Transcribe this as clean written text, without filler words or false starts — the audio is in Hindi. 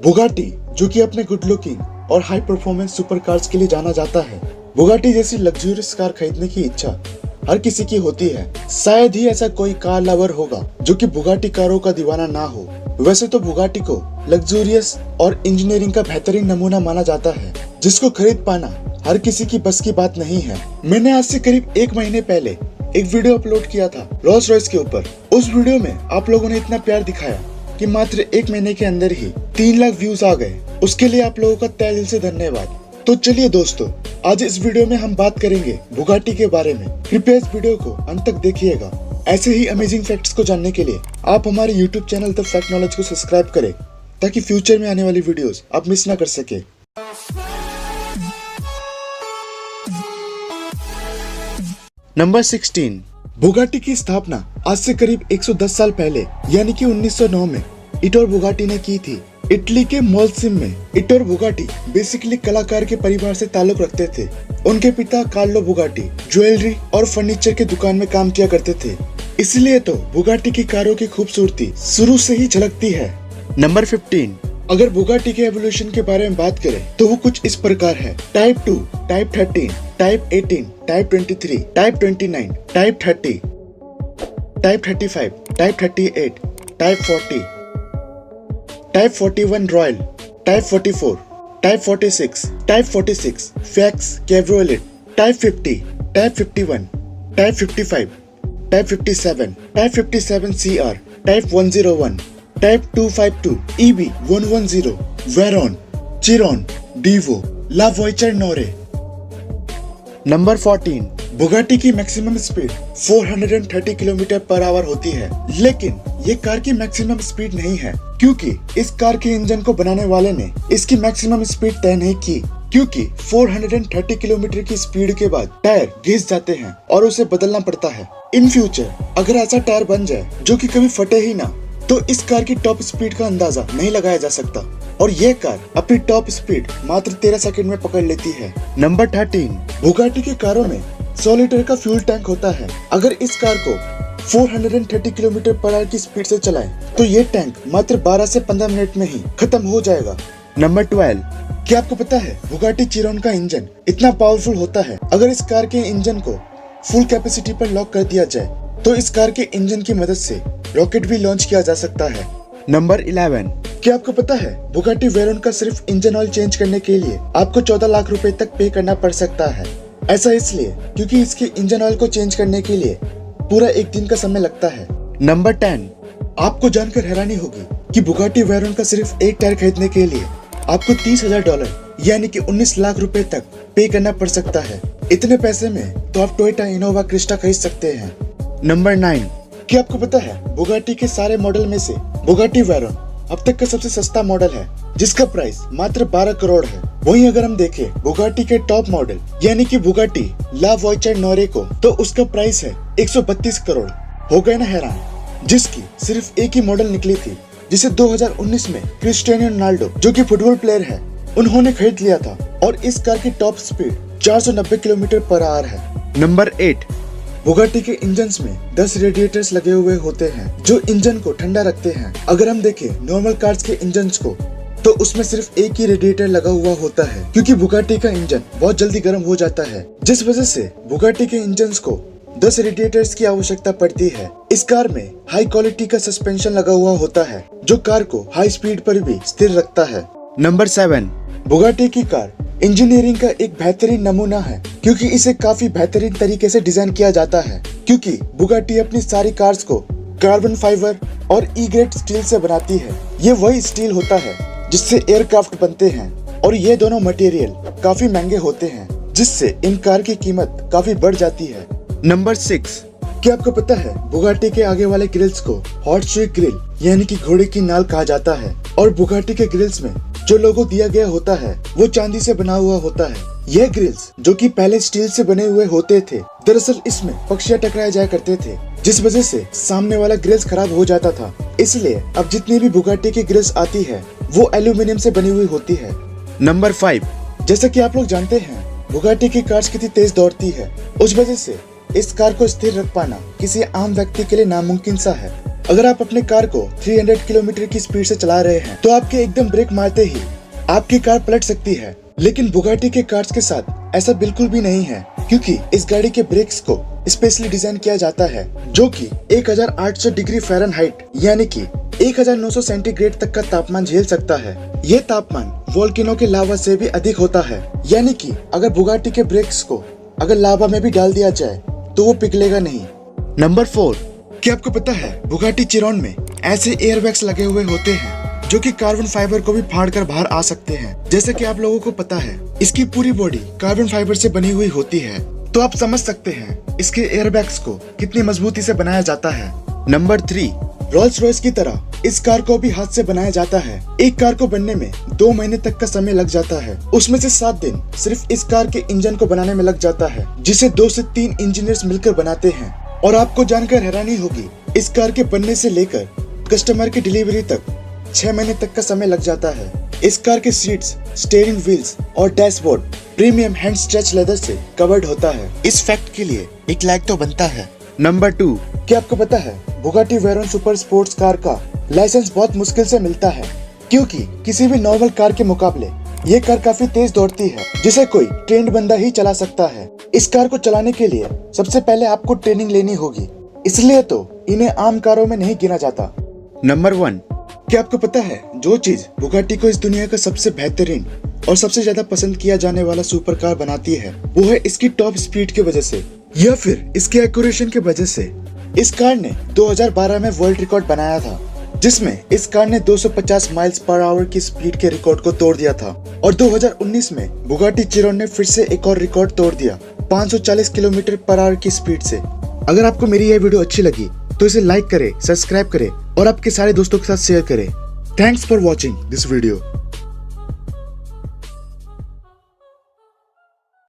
बुगाटी, जो कि अपने गुड लुकिंग और हाई परफॉर्मेंस सुपर कार्स के लिए जाना जाता है। बुगाटी जैसी लग्जरियस कार खरीदने की इच्छा हर किसी की होती है। शायद ही ऐसा कोई कार लवर होगा जो कि बुगाटी कारों का दीवाना ना हो। वैसे तो बुगाटी को लग्जरियस और इंजीनियरिंग का बेहतरीन नमूना माना जाता है, जिसको खरीद पाना हर किसी की बस की बात नहीं है। मैंने आज से करीब 1 महीने पहले एक वीडियो अपलोड किया था रोल्स रॉयस के ऊपर। उस वीडियो में आप लोगों ने इतना प्यार दिखाया कि मात्र 1 महीने के अंदर ही 3 लाख व्यूज आ गए। उसके लिए आप लोगों का तहे दिल से धन्यवाद। तो चलिए दोस्तों, आज इस वीडियो में हम बात करेंगे बुगाटी के बारे में। कृपया इस वीडियो को अंत तक देखिएगा। ऐसे ही अमेजिंग फैक्ट्स को जानने के लिए आप हमारे YouTube channel the fact knowledge को सब्सक्राइब करें, ताकि फ्यूचर में आने वाली वीडियोस आप मिस ना कर सके। नंबर 16, बुगाटी की स्थापना आज से करीब 110 साल पहले यानी कि 1909 में इटोर बुगाटी ने की थी। इटली के मोल्सिम में इटोर बुगाटी बेसिकली कलाकार के परिवार से ताल्लुक रखते थे। उनके पिता कार्लो बुगाटी ज्वेलरी और फर्नीचर की दुकान में काम किया करते थे, इसलिए तो बुगाटी की कारों की खूबसूरती शुरू से ही झलकती है। नंबर 15, अगर बुगाटी के एवोल्यूशन के बारे में बात करें तो वो कुछ इस प्रकार है। Type 2, type 13, type 18, type 23, type 29, type 30, type 35, type 38, type 40, type 41 royal, type 44, type 46, type 46 फैक्स cabriolet, type 50, type 51, type 55, type 57, type 57 CR, type 101, type 252, EB 110, Veyron, Chiron, Divo, La Voiture Noire. Number 14, Bugatti की maximum speed 430 kilometre per hour होती है, लेकिन ये कार की मैक्सिमम स्पीड नहीं है, क्योंकि इस कार के इंजन को बनाने वाले ने इसकी मैक्सिमम स्पीड तय नहीं की, क्योंकि 430 किलोमीटर की स्पीड के बाद टायर घिस जाते हैं और उसे बदलना पड़ता है। इन फ्यूचर अगर ऐसा टायर बन जाए जो कि कभी फटे ही ना, तो इस कार की टॉप स्पीड का अंदाजा नहीं लगाया जा सकता, और ये कार अपनी टॉप स्पीड मात्र 13 सेकंड में पकड़ लेती है। नंबर 13, बुगाटी के कारों में 100 लीटर का फ्यूल टैंक होता है। अगर इस कार को 430 किलोमीटर पर आवर की स्पीड से चलाएं, तो ये टैंक मात्र 12 से 15 मिनट में ही खत्म हो जाएगा। नंबर 12, क्या आपको पता है बुगाटी चिरॉन का इंजन इतना पावरफुल होता है, अगर इस कार के इंजन को फुल कैपेसिटी पर लॉक कर दिया जाए तो इस कार के इंजन की मदद से रॉकेट भी लॉन्च किया जा सकता है। नंबर 11, क्या आपको पता है बुगाटी वेरॉन का सिर्फ इंजन ऑयल चेंज करने के लिए आपको 14 लाख रुपए तक पे करना पड़ सकता है। ऐसा इसलिए क्योंकि इसके इंजन ऑयल को चेंज करने के लिए पूरा 1 दिन का समय लगता है। नंबर 10, आपको जानकर हैरानी होगी कि बुगाटी वेरॉन का सिर्फ एक टायर खरीदने के लिए आपको $30,000 यानी कि 19 लाख रुपए तक पे करना पड़ सकता है। इतने पैसे में तो आप टोयोटा इनोवा क्रिस्टा खरीद सकते हैं। नंबर 9, क्या आपको पता है बुगाटी के सारे मॉडल में से बुगाटी वेरॉन अब तक का सबसे सस्ता मॉडल है, जिसका प्राइस मात्र 12 करोड़ है। वहीं अगर हम देखें बुगाटी के टॉप मॉडल यानी कि बुगाटी ला वॉइचर नोरे को, तो उसका प्राइस है 132 करोड़। हो गए ना हैरान, जिसकी सिर्फ एक ही मॉडल निकली थी, जिसे 2019 में क्रिस्टियानो रोनाल्डो, जो कि फुटबॉल प्लेयर है, उन्होंने खरीद लिया था, और इस कार की top speed 490 kilometre per our है। नंबर 8, बुगाटी के इंजन्स में 10 रेडिएटर्स लगे हुए होते हैं जो इंजन को ठंडा रखते हैं। अगर हम देखें नॉर्मल कार्स के इंजन्स को, तो उसमें सिर्फ एक ही रेडिएटर लगा हुआ होता है, क्योंकि बुगाटी का इंजन बहुत जल्दी गर्म हो जाता है, जिस वजह से बुगाटी के इंजन्स को 10 रेडिएटर्स की आवश्यकता पड़ती है। इस कार में हाई क्वालिटी का सस्पेंशन लगा हुआ होता है, जो कार को हाई स्पीड पर भी स्थिर रखता है। नंबर 7, बुगाटी की कार इंजीनियरिंग का एक बेहतरीन नमूना है, क्योंकि इसे काफी बेहतरीन तरीके से डिजाइन किया जाता है, क्योंकि बुगाटी अपनी सारी कार्स को कार्बन फाइबर और ई ग्रेड स्टील से बनाती है। ये वही स्टील होता है जिससे एयरक्राफ्ट बनते हैं, और ये दोनों मटेरियल काफी महंगे होते हैं, जिससे इन कार की कीमत काफी बढ़ जाती है। नंबर 6, क्या आपको पता है बुगाटी के आगे वाले ग्रिल्स को हॉट स्वीक ग्रिल यानी कि घोड़े की नाल कहा जाता है, और बुगाटी के ग्रिल्स में जो लोगो दिया गया होता है वो चांदी से बना हुआ होता है। यह ग्रिल्स, जो कि पहले स्टील से बने हुए होते थे, दरअसल इसमें पक्षियां टकराए जाया करते थे, जिस वजह से सामने वाला ग्रिल्स खराब हो जाता था। इसलिए अब जितनी भी बुगाटी की ग्रिल्स आती है वो एल्यूमिनियम से बनी हुई होती है। नंबर 5, जैसा कि आप लोग जानते हैं बुगाटी की कार्स कितनी तेज दौड़ती है, उस वजह से इस कार को स्थिर रख पाना किसी आम व्यक्ति के लिए नामुमकिन सा है। अगर आप अपने कार को 300 किलोमीटर की स्पीड से चला रहे हैं तो आपके एकदम ब्रेक मारते ही आपकी कार पलट सकती है। लेकिन बुगाटी के कार्स के साथ ऐसा बिल्कुल भी नहीं है, क्योंकि इस गाड़ी के ब्रेक्स को स्पेशली डिजाइन किया जाता है जो कि 1800 डिग्री फ़ारेनहाइट यानी कि 1900 सेंटीग्रेड तक का तापमान झेल सकता है। ये तापमान वोल्केनो के लावा से भी अधिक होता है, यानी कि अगर बुगाटी के ब्रेक्स को अगर लावा में भी डाल दिया जाए तो वो पिघलेगा नहीं। नंबर 4, क्या आपको पता है बुगाटी चिरॉन में ऐसे एयरबैग्स लगे हुए होते हैं जो कि कार्बन फाइबर को भी फाड़ कर बाहर आ सकते हैं। जैसे कि आप लोगों को पता है इसकी पूरी बॉडी कार्बन फाइबर से बनी हुई होती है, तो आप समझ सकते हैं इसके एयरबैग्स को कितनी मजबूती से बनाया जाता है। नंबर 3, रोल्स रॉयस की तरह इस कार को भी हाथ से बनाया जाता है। एक कार को बनने में 2 महीने तक का समय लग जाता है, उसमें से 7 दिन सिर्फ इस कार के इंजन को बनाने में लग जाता है, जिसे 2 से 3 इंजीनियर्स मिलकर बनाते हैं। और आपको जानकर हैरानी होगी, इस कार के बनने से लेकर कस्टमर की डिलीवरी तक 6 महीने तक का समय लग जाता है। इस कार के सीट्स, स्टीयरिंग व्हील्स और dashboard premium hand stretch leather से कवर्ड होता है। इस फैक्ट के लिए एक लाइक तो बनता है। नंबर 2, क्या आपको पता है Bugatti Veyron super sports car का लाइसेंस बहुत मुश्किल से मिलता है, क्योंकि किसी भी नॉर्मल कार के मुकाबले ये कार काफी तेज दौड़ती है, जिसे कोई ट्रेंड बंदा ही चला सकता है। इस कार को चलाने के लिए सबसे पहले आपको ट्रेनिंग लेनी होगी, इसलिए तो इन्हें आम कारों में नहीं गिना जाता। नंबर 1, क्या आपको पता है जो चीज बुगाटी को इस दुनिया का सबसे बेहतरीन और सबसे ज्यादा पसंद किया जाने वाला सुपर कार बनाती है, वो है इसकी टॉप स्पीड की वजह से या फिर इसके एक्यूरेशन की वजह से। इस कार ने 2012 में वर्ल्ड रिकॉर्ड बनाया था, जिसमें इस कार ने 250 माइल्स पर आवर की स्पीड के रिकॉर्ड को तोड़ दिया था। और 2019 में बुगाटी चिरॉन ने फिर से एक और रिकॉर्ड तोड़ दिया 540 किलोमीटर पर आवर की स्पीड से। अगर आपको मेरी यह वीडियो अच्छी लगी तो इसे लाइक करें, सब्सक्राइब करें और आपके सारे दोस्तों के साथ शेयर करें। Thanks for watching this video.